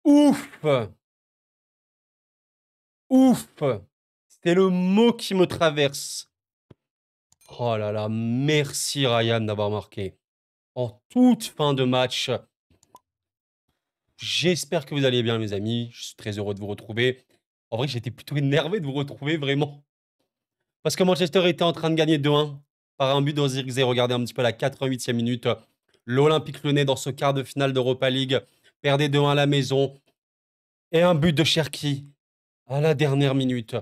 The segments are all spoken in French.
Ouf! Ouf! C'est le mot qui me traverse. Oh là là, merci Ryan d'avoir marqué. En toute fin de match. J'espère que vous allez bien, mes amis. Je suis très heureux de vous retrouver. En vrai, j'étais plutôt énervé de vous retrouver, vraiment. Parce que Manchester était en train de gagner 2-1 par un but dans Zirkzee. Regardez un petit peu la 88e minute. L'Olympique Lyonnais, dans ce quart de finale d'Europa League, perdait 2-1 à la maison. Et un but de Cherki à la dernière minute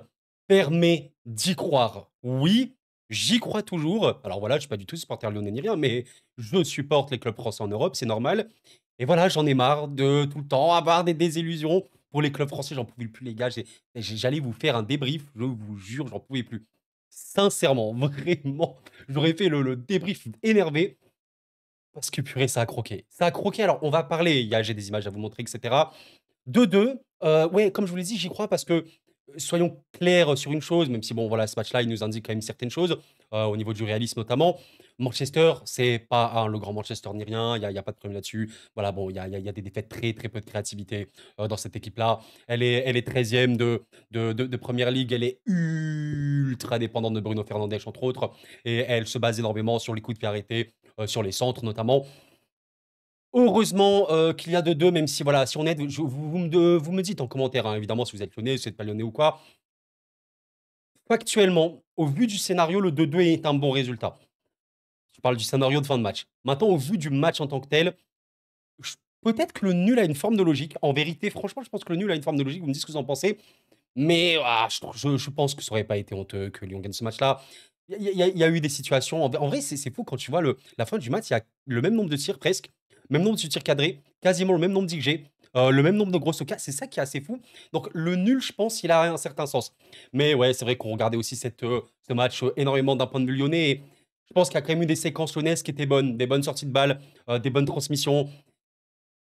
permet d'y croire. Oui, j'y crois toujours. Alors voilà, je suis pas du tout supporter lyonnais ni rien, mais je supporte les clubs français en Europe, c'est normal. Et voilà, j'en ai marre de tout le temps avoir des désillusions. Pour les clubs français, j'en pouvais plus, les gars. J'allais vous faire un débrief, je vous jure, j'en pouvais plus. Sincèrement, vraiment, j'aurais fait le débrief énervé. Parce que purée, ça a croqué. Ça a croqué. Alors, on va parler. J'ai des images à vous montrer, etc. 2-2. Ouais, comme je vous l'ai dit, j'y crois parce que, soyons clairs sur une chose, même si bon, voilà, ce match-là, il nous indique quand même certaines choses, au niveau du réalisme notamment. Manchester, c'est pas le grand Manchester ni rien, il y a pas de problème là-dessus. Voilà, bon, il y a des défaites, très, très peu de créativité, dans cette équipe-là. Elle est 13e de Première Ligue, elle est ultra dépendante de Bruno Fernandes, entre autres, et elle se base énormément sur les coups de pied arrêtés, sur les centres notamment. Heureusement, qu'il y a 2-2, même si voilà, si on est vous me dites en commentaire, hein, évidemment, si vous êtes lyonnais, si vous êtes pas lyonnais ou quoi. Factuellement, au vu du scénario, le 2-2 est un bon résultat. Je parle du scénario de fin de match. Maintenant, au vu du match en tant que tel, j peut-être que le nul a une forme de logique. En vérité, franchement, je pense que le nul a une forme de logique. Vous me dites ce que vous en pensez. Mais je pense que ça aurait pas été honteux que Lyon gagne ce match-là. Il y a eu des situations en vrai, c'est fou quand tu vois la fin du match, il y a le même nombre de tirs presque, même nombre de tirs cadrés, quasiment le même nombre d'XG, le même nombre de grosses occasions. C'est ça qui est assez fou. Donc le nul, je pense, il a un certain sens. Mais ouais, c'est vrai qu'on regardait aussi ce match, énormément d'un point de vue lyonnais et je pense qu'il y a quand même eu des séquences lyonnaises qui étaient bonnes, des bonnes sorties de balles, des bonnes transmissions.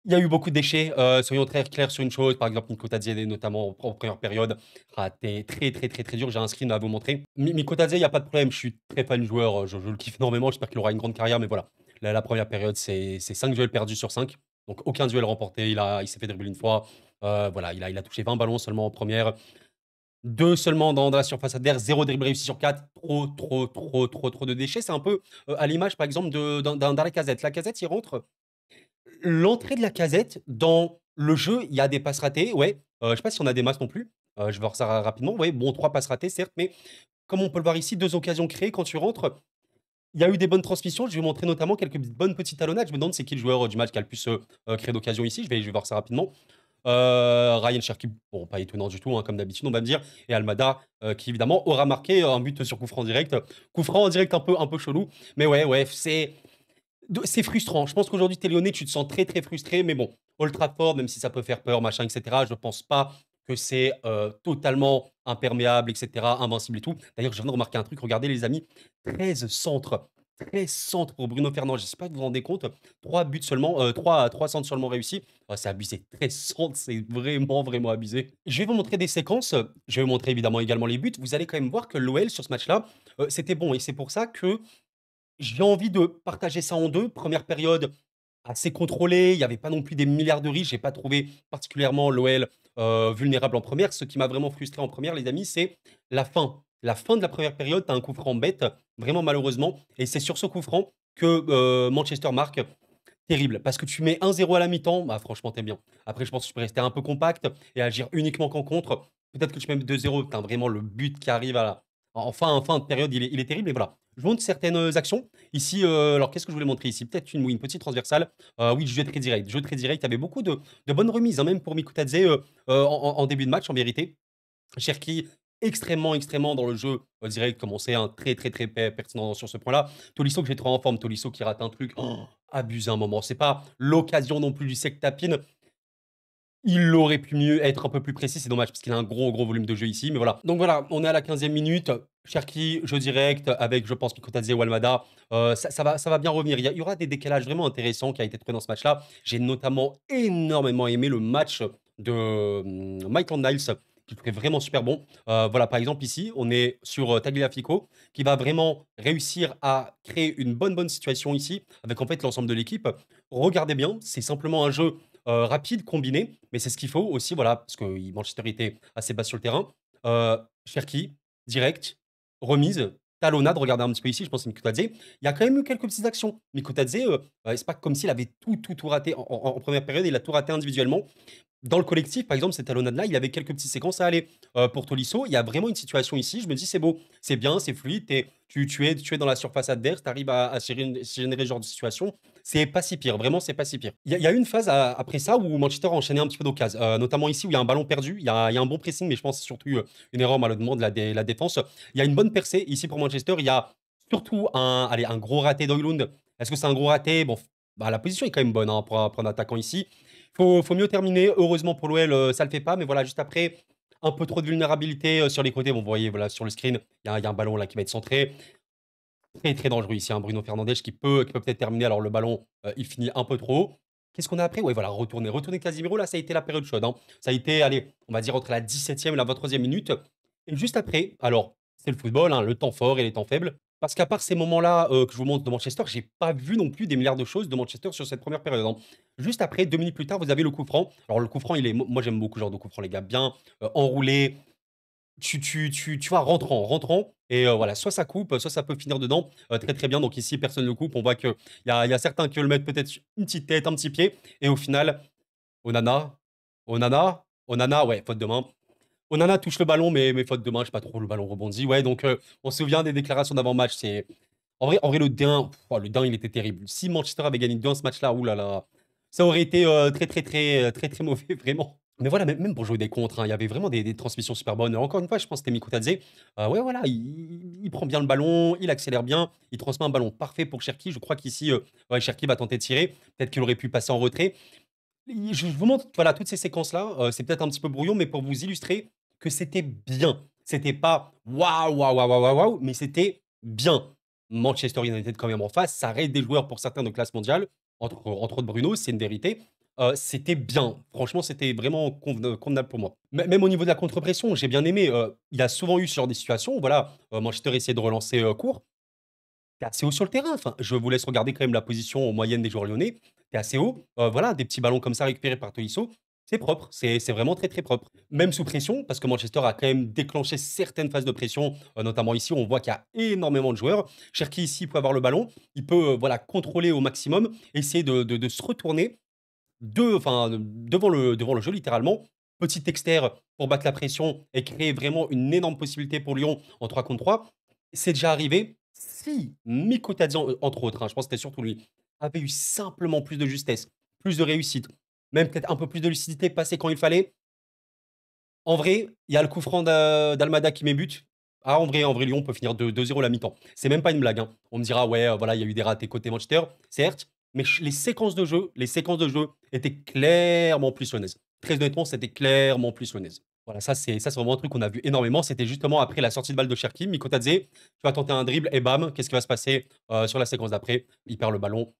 Il y a eu beaucoup de déchets, soyons très clairs sur une chose, par exemple Nico Tadze notamment en première période, raté très, très, très, très dur. J'ai un screen à vous montrer. Nico Tadze, il y a pas de problème, je suis très fan du joueur, je le kiffe énormément, j'espère qu'il aura une grande carrière, mais voilà. La première période, c'est 5 duels perdus sur 5, donc aucun duel remporté. Il s'est fait dribbler une fois, voilà, il a touché 20 ballons seulement en première, 2 seulement dans la surface adverse, 0 dribble réussi sur 4. Trop, trop, trop, trop, trop de déchets. C'est un peu, à l'image par exemple d'un Lacazette. Lacazette, il rentre, l'entrée de la casette dans le jeu, il y a des passes ratées, ouais. Je sais pas si on a des masses non plus. Je vais voir ça rapidement. Ouais, bon, 3 passes ratées, certes, mais comme on peut le voir ici, 2 occasions créées quand tu rentres. Il y a eu des bonnes transmissions. Je vais vous montrer notamment quelques bonnes petites talonnades. Je me demande c'est qui le joueur du match qui a le plus créé d'occasions ici. Je vais voir ça rapidement. Ryan Cherki, bon, pas étonnant du tout, hein, comme d'habitude, on va me dire. Et Almada, qui évidemment aura marqué un but sur coup franc direct. Coup franc en direct un peu chelou. Mais ouais, ouais, c'est frustrant. Je pense qu'aujourd'hui, tu es lyonnais, tu te sens très, très frustré. Mais bon, Old Trafford, même si ça peut faire peur, machin, etc., je pense pas que c'est totalement imperméable, etc., invincible et tout. D'ailleurs, je viens de remarquer un truc. Regardez, les amis, 13 centres. 13 centres pour Bruno Fernandes. Je sais pas si vous vous rendez compte. 3 buts seulement, 3 centres seulement réussis. C'est abusé. 13 centres, c'est vraiment, vraiment abusé. Je vais vous montrer des séquences. Je vais vous montrer évidemment également les buts. Vous allez quand même voir que l'OL sur ce match-là, c'était bon. Et c'est pour ça que j'ai envie de partager ça en deux. Première période assez contrôlée, il n'y avait pas non plus des milliards de riches. J'ai pas trouvé particulièrement l'OL vulnérable en première. Ce qui m'a vraiment frustré en première, les amis, c'est la fin. La fin de la première période, tu as un coup franc bête, vraiment malheureusement. Et c'est sur ce coup franc que Manchester marque. Terrible, parce que tu mets 1-0 à la mi-temps, bah franchement, t'es bien. Après, je pense que tu peux rester un peu compact et agir uniquement qu'en contre. Peut-être que tu mets 2-0, putain, vraiment le but qui arrive en fin de période, il est terrible. Et voilà, je montre certaines actions. Ici, alors qu'est-ce que je voulais montrer ici? Peut-être une petite transversale. Oui, jeu très direct. Jeu très direct, il y avait beaucoup de bonnes remises, hein, même pour Mikutadze en début de match, en vérité. Cherki, extrêmement, extrêmement dans le jeu direct, comme on sait, hein, très, très, très pertinent sur ce point-là. Tolisso que j'ai trouvé en forme, Tolisso qui rate un truc, abusé un moment. C'est pas l'occasion non plus du sec tapine. Il aurait pu mieux être un peu plus précis, c'est dommage parce qu'il a un gros, gros volume de jeu ici, mais voilà. Donc voilà, on est à la 15e minute. Cherki, jeu direct, avec, je pense, Mikotadze ou Almada. Ça va bien revenir. Il y aura des décalages vraiment intéressants qui a été trouvé dans ce match-là. J'ai notamment énormément aimé le match de Maitland Niles, qui trouvait vraiment super bon. Voilà, par exemple, ici, on est sur Tagliafico, qui va vraiment réussir à créer une bonne situation ici, avec en fait l'ensemble de l'équipe. Regardez bien, c'est simplement un jeu rapide, combiné, mais c'est ce qu'il faut aussi, voilà, parce que Manchester était assez bas sur le terrain. Cherki, direct, remise, talonnade, regardez un petit peu ici, je pense que c'est Mikotadze. Il y a quand même eu quelques petites actions. Mikotadze, c'est pas comme s'il avait tout raté en première période, il a tout raté individuellement. Dans le collectif, par exemple, cette talonnade-là, il avait quelques petites séquences à aller. Pour Tolisso, il y a vraiment une situation ici, je me dis c'est beau, c'est bien, c'est fluide, tu es dans la surface adverse, tu arrives à générer ce genre de situation. C'est pas si pire, vraiment, c'est pas si pire. Il y a eu une phase après ça où Manchester a enchaîné un petit peu d'occasions, notamment ici où il y a un ballon perdu, il y a un bon pressing, mais je pense surtout une erreur malheureusement de la défense. Il y a une bonne percée ici pour Manchester, il y a surtout un gros raté d'Oilund. Est-ce que c'est un gros raté? Bon, bah, la position est quand même bonne hein, pour un attaquant ici. Faut mieux terminer. Heureusement pour l'OL, ça le fait pas. Mais voilà, juste après, un peu trop de vulnérabilité sur les côtés. Bon, vous voyez, voilà, sur le screen, il y a un ballon là qui va être centré. Très, très dangereux ici, hein, Bruno Fernandes qui peut peut-être terminer. Alors, le ballon, il finit un peu trop haut. Qu'est-ce qu'on a après? Ouais, voilà, retourner Casemiro. Là, ça a été la période chaude, hein. Ça a été, allez, on va dire entre la 17e et la 23e minute. Et juste après, alors, c'est le football, hein, le temps fort et les temps faibles. Parce qu'à part ces moments-là que je vous montre de Manchester, j'ai pas vu non plus des milliards de choses de Manchester sur cette première période, hein. Juste après, 2 minutes plus tard, vous avez le coup franc. Alors, le coup franc, moi, j'aime beaucoup ce genre de coup franc, les gars. Bien enroulé, tu vois, rentrant, et voilà, soit ça coupe, soit ça peut finir dedans, très très bien. Donc ici, personne ne le coupe. On voit qu'il y a certains qui veulent mettre peut-être une petite tête, un petit pied, et au final, Onana, Onana, ouais, faute de main. Onana touche le ballon, mais faute de main, je sais pas trop, le ballon rebondit. Ouais, donc on se souvient des déclarations d'avant-match. En vrai, le Dain, le Dain, il était terrible. Si Manchester avait gagné 2 ce match-là, oulala, ça aurait été très très très très très mauvais, vraiment. Mais voilà, même pour jouer des contres, hein, il y avait vraiment des transmissions super bonnes. Encore une fois, je pense que c'était Mikotadze. Ouais, voilà, il prend bien le ballon, il accélère bien, il transmet un ballon parfait pour Cherki. Je crois qu'ici, ouais, Cherki va tenter de tirer. Peut-être qu'il aurait pu passer en retrait. Je vous montre voilà, toutes ces séquences-là. C'est peut-être un petit peu brouillon, mais pour vous illustrer que c'était bien. C'était pas waouh, waouh, waouh, waouh, waouh, mais c'était bien. Manchester United quand même en face, ça reste des joueurs pour certains de classe mondiale, entre autres Bruno, c'est une vérité. C'était bien. Franchement, c'était vraiment convenable pour moi. Même au niveau de la contre-pression, j'ai bien aimé. Il y a souvent eu ce genre de situation où voilà, Manchester essayait de relancer court. T'es assez haut sur le terrain. Enfin, je vous laisse regarder quand même la position moyenne des joueurs lyonnais. T'es assez haut. Voilà, des petits ballons comme ça récupérés par Tolisso. C'est propre. C'est vraiment très, très propre. Même sous pression, parce que Manchester a quand même déclenché certaines phases de pression, notamment ici, on voit qu'il y a énormément de joueurs. Cherki ici peut avoir le ballon. Il peut voilà, contrôler au maximum, essayer de se retourner devant le jeu, littéralement. Petit externe pour battre la pression et créer vraiment une énorme possibilité pour Lyon en 3 contre 3. C'est déjà arrivé. Si Miko Tadjan, entre autres, hein, je pense que c'était surtout lui, avait eu simplement plus de justesse, plus de réussite, même peut-être un peu plus de lucidité, passer quand il fallait. En vrai, il y a le coup franc d'Almada qui met but. Ah, en vrai, Lyon peut finir 2-0 la mi-temps. C'est même pas une blague, hein. On me dira, ouais, voilà, il y a eu des ratés côté Manchester, certes, mais les séquences de jeu étaient clairement plus lyonnaises. Très honnêtement, c'était clairement plus lyonnaise. Voilà, ça, c'est vraiment un truc qu'on a vu énormément. C'était justement après la sortie de balle de Cherki. Mikotadze, tu vas tenter un dribble et bam, qu'est-ce qui va se passer sur la séquence d'après? Il perd le ballon.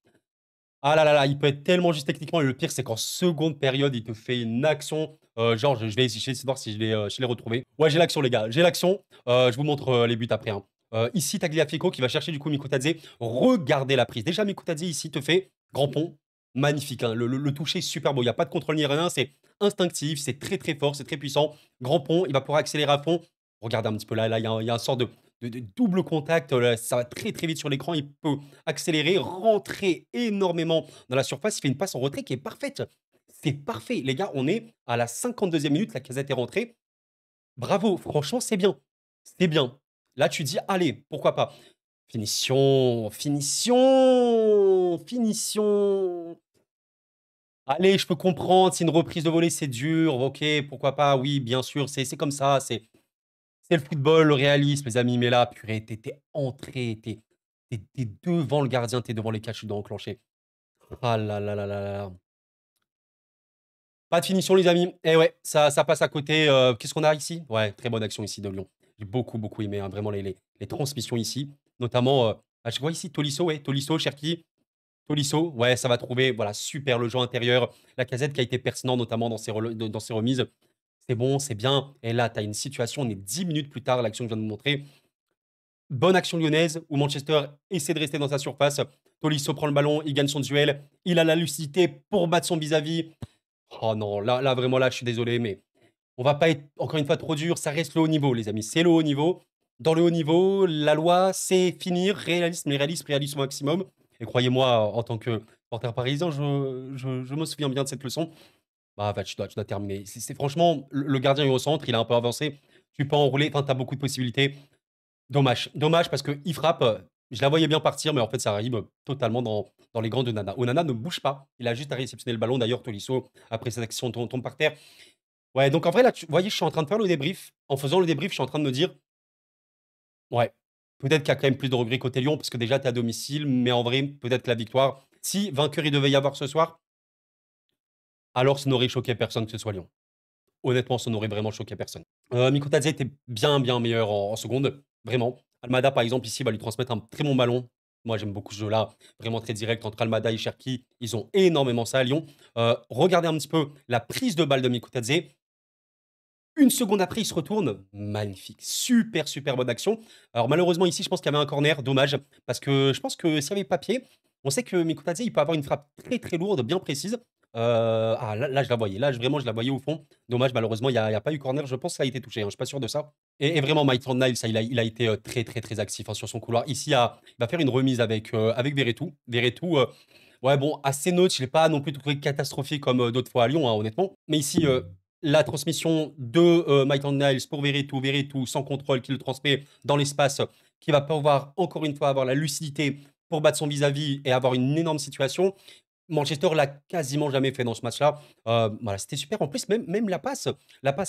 Ah là là là, il peut être tellement juste techniquement. Et le pire, c'est qu'en seconde période, il te fait une action. Genre, je vais essayer de voir si je l'ai retrouvé. Ouais, j'ai l'action, les gars. J'ai l'action. Je vous montre les buts après, hein. Ici, Tagliafico qui va chercher du coup Mikotadze. Regardez la prise. Déjà, Mikotadze ici te fait grand pont. Magnifique, hein. Le toucher est super beau. Il n'y a pas de contrôle ni rien. C'est instinctif. C'est très très fort. C'est très puissant. Grand pont. Il va pouvoir accélérer à fond. Regardez un petit peu là. Là, il y a un sort de double contact. Là, ça va très très vite sur l'écran. Il peut accélérer, rentrer énormément dans la surface. Il fait une passe en retrait qui est parfaite. C'est parfait. Les gars, on est à la 52e minute. La casette est rentrée. Bravo. Franchement, c'est bien. C'est bien. Là, tu dis, allez, pourquoi pas. Finition, finition, finition. Allez, je peux comprendre. C'est une reprise de volée, c'est dur. Ok, pourquoi pas. Oui, bien sûr, c'est comme ça. C'est le football, le réalisme, les amis. Mais là, purée, t'es entré, t'es devant le gardien, t'es devant les caches, tu dois enclencher. Ah là là là là là. Pas de finition, les amis. Eh ouais, ça passe à côté. Qu'est-ce qu'on a ici? Ouais, très bonne action ici de Lyon. J'ai beaucoup, beaucoup aimé, hein, vraiment les transmissions ici. Notamment, je vois ici Tolisso, ouais, Tolisso, Cherki. Tolisso, ouais, ça va trouver. Voilà, super le jeu intérieur. La casette qui a été pertinent, notamment dans ses remises. C'est bon, c'est bien. Et là, tu as une situation, on est 10 minutes plus tard, l'action que je viens de vous montrer. Bonne action lyonnaise où Manchester essaie de rester dans sa surface. Tolisso prend le ballon, il gagne son duel. Il a la lucidité pour battre son vis-à-vis. Oh non, là, vraiment, là, je suis désolé, mais on va pas être, encore une fois, trop dur. Ça reste le haut niveau, les amis. C'est le haut niveau. Dans le haut niveau, la loi, c'est finir réalisme, réalisme, réalisme au maximum. Et croyez-moi, en tant que supporter parisien, je me souviens bien de cette leçon. Bah, tu dois terminer. Franchement, le gardien est au centre, il a un peu avancé. Tu peux enrouler, enfin, tu as beaucoup de possibilités. Dommage. Dommage parce qu'il frappe. Je la voyais bien partir, mais en fait, ça arrive totalement dans les grands de Nana. Onana ne bouge pas. Il a juste à réceptionner le ballon. D'ailleurs, Tolisso, après cette action, tombe par terre. Ouais, donc en vrai, là, vous voyez, je suis en train de faire le débrief. En faisant le débrief, je suis en train de me dire, ouais, peut-être qu'il y a quand même plus de regrets côté Lyon, parce que déjà, tu es à domicile, mais en vrai, peut-être que la victoire, si vainqueur il devait y avoir ce soir, alors ça n'aurait choqué personne que ce soit Lyon. Honnêtement, ça n'aurait vraiment choqué personne. Mikotadze était bien, bien meilleur en seconde, vraiment. Almada, par exemple, ici, va lui transmettre un très bon ballon. Moi, j'aime beaucoup ce jeu-là, vraiment très direct entre Almada et Cherki. Ils ont énormément ça à Lyon. Regardez un petit peu la prise de balle de Mikotadze. Une seconde après, il se retourne. Magnifique. Super, super bonne action. Alors, malheureusement, ici, je pense qu'il y avait un corner. Dommage. Parce que je pense que s'il y avait papier, on sait que Mikotadze, il peut avoir une frappe très, très lourde, bien précise. Là, je la voyais. Là, vraiment, je la voyais au fond. Dommage, malheureusement, il y a pas eu corner. Je pense que ça a été touché, hein. Je suis pas sûr de ça. Et vraiment, Maitland Niles, ça, il a été très, très, très actif, hein, sur son couloir. Ici, il va faire une remise avec Verretou. Verretou, ouais, bon, assez neutre. Je l'ai pas non plus trouvé catastrophique comme d'autres fois à Lyon, hein, honnêtement. Mais ici, la transmission de Maitland Niles pour Verretou, Verretou sans contrôle, qui le transmet dans l'espace, qui va pouvoir, encore une fois, avoir la lucidité pour battre son vis-à-vis et avoir une énorme situation. Manchester l'a quasiment jamais fait dans ce match-là. Voilà, c'était super. En plus, même la passe,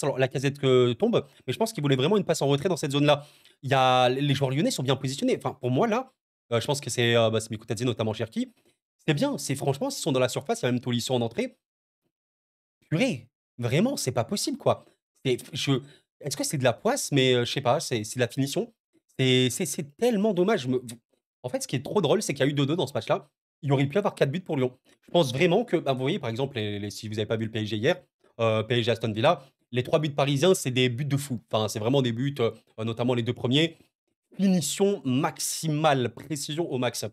alors la casette que tombe, mais je pense qu'il voulait vraiment une passe en retrait dans cette zone-là. Les joueurs lyonnais sont bien positionnés. Enfin, pour moi, là, je pense que c'est Mikotadze, notamment Cherki. C'est bien. Franchement, s'ils sont dans la surface, il y a même Tolisso en entrée. Purée, vraiment, c'est pas possible, quoi. C'est, je, est-ce que c'est de la poisse, mais je sais pas, c'est de la finition. C'est tellement dommage. En fait, ce qui est trop drôle, c'est qu'il y a eu 2-2 dans ce match-là. Il aurait pu avoir 4 buts pour Lyon. Je pense vraiment que, bah, vous voyez, par exemple, si vous n'avez pas vu le PSG hier, PSG Aston Villa, les 3 buts parisiens, c'est des buts de fou. Enfin, c'est vraiment des buts, notamment les deux premiers. Finition maximale, précision au max.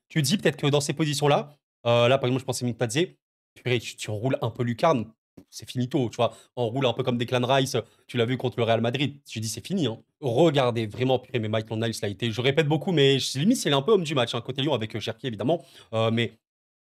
Tu dis peut-être que dans ces positions-là, là, par exemple, je pensais Mikpadze, purée, tu enroules un peu lucarne, c'est finito, tu vois. On roule un peu comme Declan Rice, tu l'as vu contre le Real Madrid. Tu dis, c'est fini, hein. Regardez, vraiment, purée, mais Maitland Niles l'a été. Je répète beaucoup, mais limite, c'est un peu homme du match, hein, côté Lyon avec Cherki, évidemment. Mais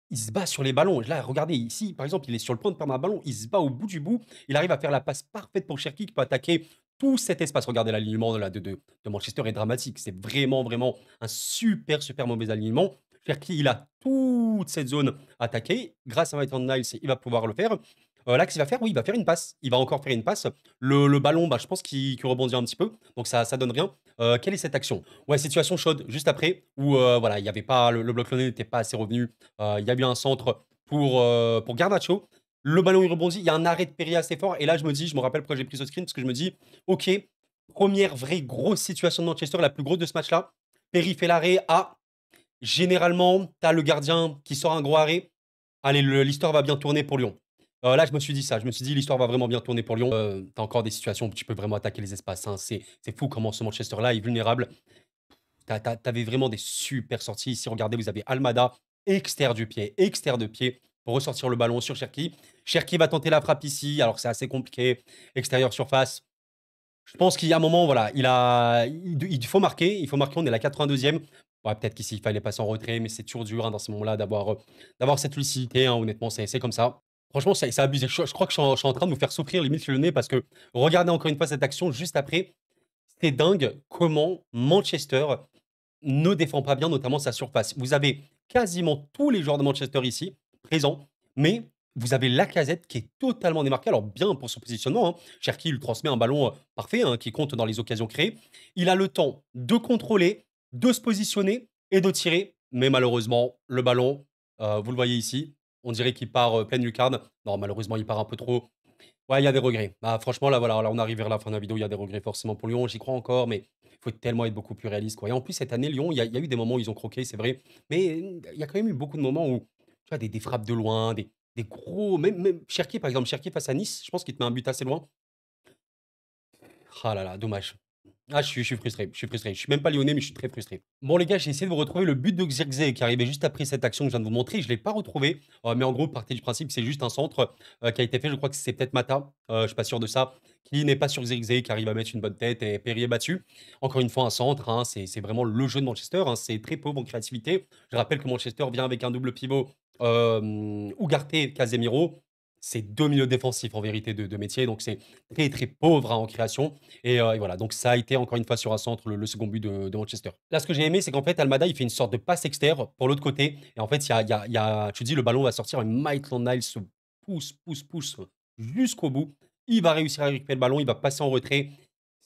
il se bat sur les ballons. Là, regardez, ici, par exemple, il est sur le point de perdre un ballon. Il se bat au bout du bout. Il arrive à faire la passe parfaite pour Cherki qui peut attaquer tout cet espace. Regardez l'alignement de Manchester est dramatique. C'est vraiment, vraiment un super, super mauvais alignement. Cherki, il a toute cette zone attaquée. Grâce à Maitland Niles, il va pouvoir le faire. Là, qu'est-ce qu'il va faire? Oui, il va faire une passe. Il va encore faire une passe. Le ballon, bah, je pense qu'il rebondit un petit peu. Donc, ça donne rien. Quelle est cette action? Ouais, situation chaude juste après où voilà, il y avait pas le bloc lyonnais n'était pas assez revenu. Il y a eu un centre pour Garnacho. Le ballon, il rebondit. Il y a un arrêt de Perry assez fort. Et là, je me rappelle pourquoi j'ai pris ce screen, parce que je me dis, OK, première vraie grosse situation de Manchester, la plus grosse de ce match-là. Perry fait l'arrêt. Généralement, tu as le gardien qui sort un gros arrêt. Allez, l'histoire va bien tourner pour Lyon. Là, je me suis dit ça. Je me suis dit, l'histoire va vraiment bien tourner pour Lyon. Tu as encore des situations où tu peux vraiment attaquer les espaces, hein. C'est fou comment ce Manchester-là est vulnérable. T'avais vraiment des super sorties. Ici, regardez, vous avez Almada, externe de pied, pour ressortir le ballon sur Cherki. Cherki va tenter la frappe ici, alors que c'est assez compliqué. Extérieur surface. Je pense qu'il y a un moment, voilà, il faut marquer. Il faut marquer, on est à la 82e. Ouais, peut-être qu'ici, il fallait passer en retrait, mais c'est toujours dur, hein, dans ces moments-là d'avoir cette lucidité, hein, honnêtement, c'est comme ça. Franchement, c'est abusé. Je crois que je suis en train de vous faire souffrir limite le nez parce que regardez encore une fois cette action juste après. C'est dingue comment Manchester ne défend pas bien, notamment sa surface. Vous avez quasiment tous les joueurs de Manchester ici, présents, mais vous avez Lacazette qui est totalement démarqué. Alors, bien pour son positionnement, hein. Cherki lui transmet un ballon parfait, hein, qui compte dans les occasions créées. Il a le temps de contrôler, de se positionner et de tirer. Mais malheureusement, le ballon, vous le voyez ici, on dirait qu'il part pleine lucarne. Non, malheureusement, il part un peu trop. Ouais, il y a des regrets. Bah, franchement, là, voilà, là, on arrive vers la fin de la vidéo. Il y a des regrets forcément pour Lyon. J'y crois encore, mais il faut tellement être beaucoup plus réaliste, quoi. Et en plus, cette année, Lyon, il y a eu des moments où ils ont croqué, c'est vrai. Mais il y a quand même eu beaucoup de moments où, tu vois, des frappes de loin, des gros. Même Cherki, par exemple, Cherki face à Nice, je pense qu'il te met un but assez loin. Ah là là, dommage. Ah, je suis frustré, je suis frustré. Je suis même pas lyonnais, mais je suis très frustré. Bon, les gars, j'ai essayé de vous retrouver le but de Xerxes qui arrivait juste après cette action que je viens de vous montrer. Je l'ai pas retrouvé, mais en gros, partez du principe que c'est juste un centre qui a été fait. Je crois que c'est peut-être Mata, je suis pas sûr de ça, qui n'est pas sur Xerxes, qui arrive à mettre une bonne tête et Perrier battu. Encore une fois, un centre, hein, c'est vraiment le jeu de Manchester. Hein, c'est très pauvre en créativité. Je rappelle que Manchester vient avec un double pivot, Ugarte, Casemiro. C'est deux milieux défensifs en vérité de métier, donc c'est très très pauvre hein, en création. Et voilà, donc ça a été encore une fois sur un centre le second but de Manchester. Là, ce que j'ai aimé, c'est qu'en fait, Almada, il fait une sorte de passe externe pour l'autre côté. Et en fait, tu dis, le ballon va sortir, et Maitland-Niles se pousse jusqu'au bout. Il va réussir à récupérer le ballon, il va passer en retrait.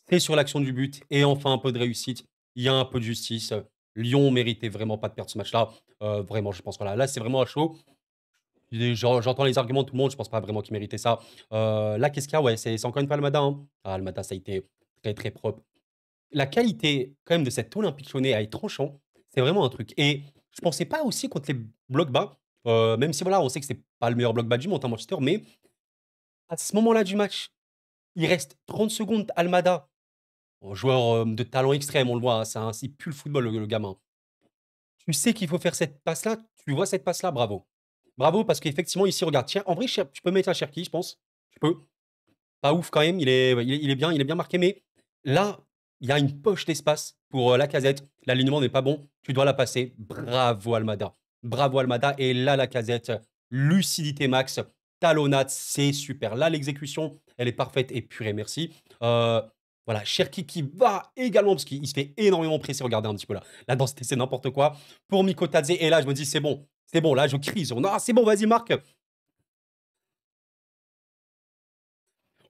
C'est sur l'action du but. Et enfin, un peu de réussite. Il y a un peu de justice. Lyon méritait vraiment pas de perdre ce match-là. Vraiment, je pense, voilà. Là, c'est vraiment à chaud. J'entends les arguments de tout le monde, je pense pas vraiment qu'il méritait ça. Là, qu'est-ce qu'il y a? Ouais, c'est encore une fois Almada, hein. Ah, Almada, ça a été très, très propre. La qualité, quand même, de cet Olympique Lyonnais à être tranchant, c'est vraiment un truc. Et je pensais pas aussi contre les blocs bas, même si voilà, on sait que c'est pas le meilleur bloc bas du monde à Manchester, mais à ce moment-là du match, il reste 30 secondes, Almada, un joueur de talent extrême, on le voit, hein, il pue le football, le gamin. Tu sais qu'il faut faire cette passe-là, tu vois cette passe-là, bravo. Bravo, parce qu'effectivement, ici, regarde, tiens, en vrai, tu peux mettre un Cherki, je pense. Tu peux. Pas ouf quand même, il est bien marqué, mais là, il y a une poche d'espace pour Lacazette. L'alignement n'est pas bon, tu dois la passer. Bravo Almada. Bravo Almada. Et là, Lacazette, lucidité max, talonnade, c'est super. Là, l'exécution, elle est parfaite et purée, merci. Voilà, Cherki qui va également, parce qu'il se fait énormément presser, regardez un petit peu là. La densité, c'est n'importe quoi. Pour Mikotadze, et là, je me dis, c'est bon, là, je crise. Non, c'est bon, vas-y, Marc.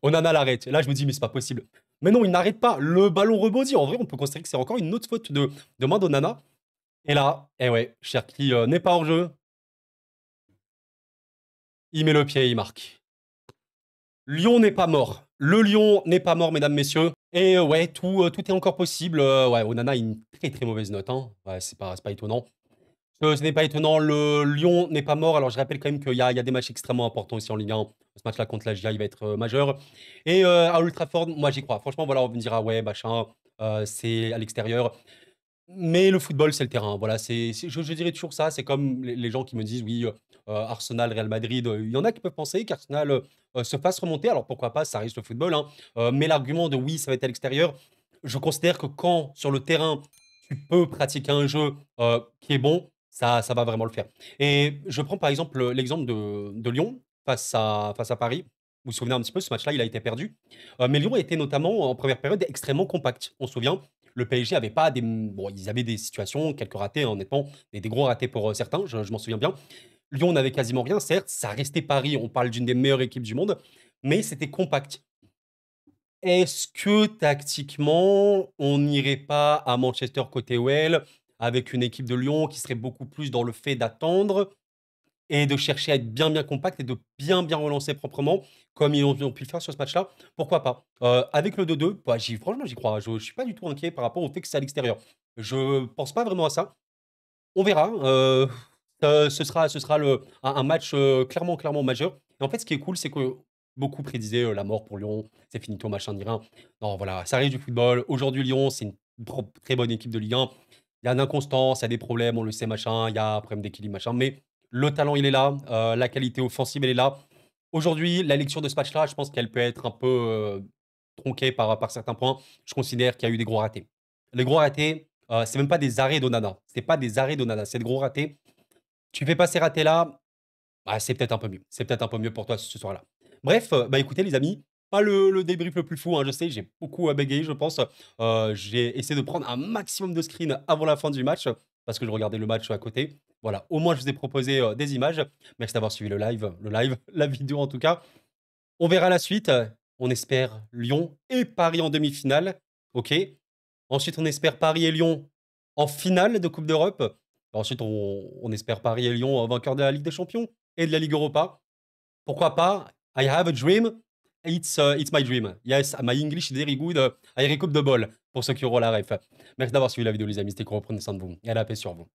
Onana l'arrête. Et là, je me dis, mais c'est pas possible. Mais non, il n'arrête pas. Le ballon rebondit. En vrai, on peut considérer que c'est encore une autre faute de main d'Onana. Et là, eh ouais, Cherki n'est pas hors jeu. Il met le pied et il marque. Lyon n'est pas mort. Le Lyon n'est pas mort, mesdames, messieurs. Et ouais, tout est encore possible. Ouais, Onana a une très très mauvaise note. Hein. Ouais, c'est pas étonnant. Ce n'est pas étonnant, le Lyon n'est pas mort. Alors, je rappelle quand même qu'il y a des matchs extrêmement importants aussi en Ligue 1. Ce match-là contre la GIA, il va être majeur. Et à Old Trafford, moi, j'y crois. Franchement, voilà, on me dira, ouais, machin, c'est à l'extérieur. Mais le football, c'est le terrain. Voilà, je dirais toujours ça. C'est comme les gens qui me disent, oui, Arsenal, Real Madrid. Il y en a qui peuvent penser qu'Arsenal se fasse remonter. Alors, pourquoi pas, ça reste le football. Hein. Mais l'argument de oui, ça va être à l'extérieur, je considère que quand, sur le terrain, tu peux pratiquer un jeu qui est bon, ça va vraiment le faire. Et je prends par exemple l'exemple de Lyon face à Paris. Vous vous souvenez un petit peu, ce match-là, il a été perdu. Mais Lyon était notamment en première période extrêmement compact. On se souvient, le PSG avait pas des. Bon, ils avaient des situations, quelques ratés, hein, honnêtement, des gros ratés pour certains, je m'en souviens bien. Lyon n'avait quasiment rien, certes, ça restait Paris, on parle d'une des meilleures équipes du monde, mais c'était compact. Est-ce que tactiquement, on n'irait pas à Manchester côté OL avec une équipe de Lyon qui serait beaucoup plus dans le fait d'attendre et de chercher à être bien, bien compact et de bien, bien relancer proprement, comme ils ont pu le faire sur ce match-là? Pourquoi pas? Avec le 2-2, bah, franchement, j'y crois. Je ne suis pas du tout inquiet par rapport au fait que c'est à l'extérieur. Je pense pas vraiment à ça. On verra. Ce sera un match clairement, clairement majeur. Et en fait, ce qui est cool, c'est que beaucoup prédisaient la mort pour Lyon, c'est finito, machin, ni rien. Non, voilà, ça arrive du football. Aujourd'hui, Lyon, c'est une très bonne équipe de Ligue 1. Il y a une inconstance, il y a des problèmes, on le sait, machin. Il y a un problème d'équilibre, machin. Mais le talent, il est là. La qualité offensive, elle est là. Aujourd'hui, la lecture de ce match-là, je pense qu'elle peut être un peu tronquée par certains points. Je considère qu'il y a eu des gros ratés. Les gros ratés, c'est même pas des arrêts d'Onana. C'est pas des arrêts d'Onana, c'est de gros ratés. Tu fais pas ces ratés-là, bah, c'est peut-être un peu mieux. C'est peut-être un peu mieux pour toi ce soir-là. Bref, bah écoutez les amis, pas le débrief le plus fou, hein, je sais, j'ai beaucoup bégayé, je pense. J'ai essayé de prendre un maximum de screens avant la fin du match, parce que je regardais le match à côté. Voilà, au moins je vous ai proposé des images. Merci d'avoir suivi le live, la vidéo en tout cas. On verra la suite. On espère Lyon et Paris en demi-finale. OK. Ensuite, on espère Paris et Lyon en finale de Coupe d'Europe. Ensuite, on espère Paris et Lyon vainqueurs de la Ligue des Champions et de la Ligue Europa. Pourquoi pas? I have a dream. It's my dream. Yes, my English is very good. I recoupe the ball. Pour ceux qui auront la ref. Merci d'avoir suivi la vidéo, les amis. C'était cool. Prenez soin de vous. Et à la paix sur vous.